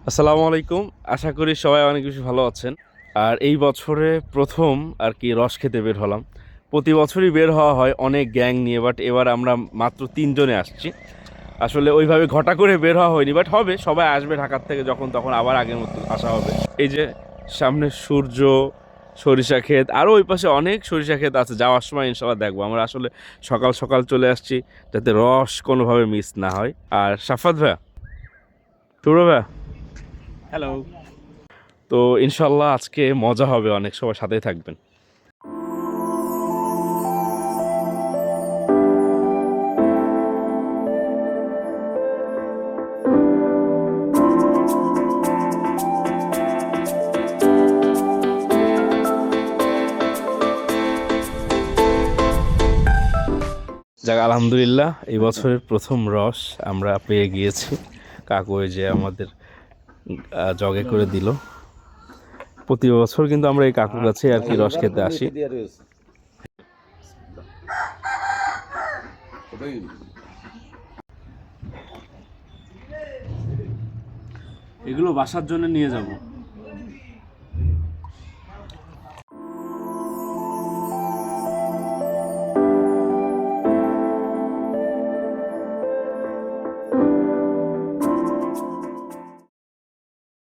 আসসালামু আলাইকুম। আশা করি সবাই অনেক বেশি ভালো আছেন। আর এই বছরে প্রথম আর কি রস খেতে বের হলাম। প্রতি বছরই বের হওয়া হয় অনেক গ্যাং নিয়ে, বাট এবার আমরা মাত্র 3 জনে আসছি। আসলে ওইভাবে ঘটা করে বের হওয়া হয়নি, বাট হবে, সবাই আসবে ঢাকার থেকে, যখন তখন আবার আগের মতো আসা হবে। এই যে সামনে সূর্য, সরিষা ক্ষেত, আরও ওই পাশে অনেক সরিষা ক্ষেত আছে, যাওয়ার সময় ইনশাল্লাহ দেখবো। আমরা আসলে সকাল সকাল চলে আসছি যাতে রস কোনোভাবে মিস না হয়। আর সাফাত ভাইয়া, শুভ্র ভাইয়া, হ্যালো। তো ইনশাল্লাহ আজকে মজা হবে অনেক, সবার সাথেই থাকবেন। যাক, আলহামদুলিল্লাহ এই বছরের প্রথম রস আমরা পেয়ে গিয়েছি। কাকু ওই যে আমাদের জগে করে দিল। প্রতি বছর কিন্তু আমরা এই কাকুর কাছে আর কি রস খেতে আসি। এগুলো বাসার জন্য নিয়ে যাব।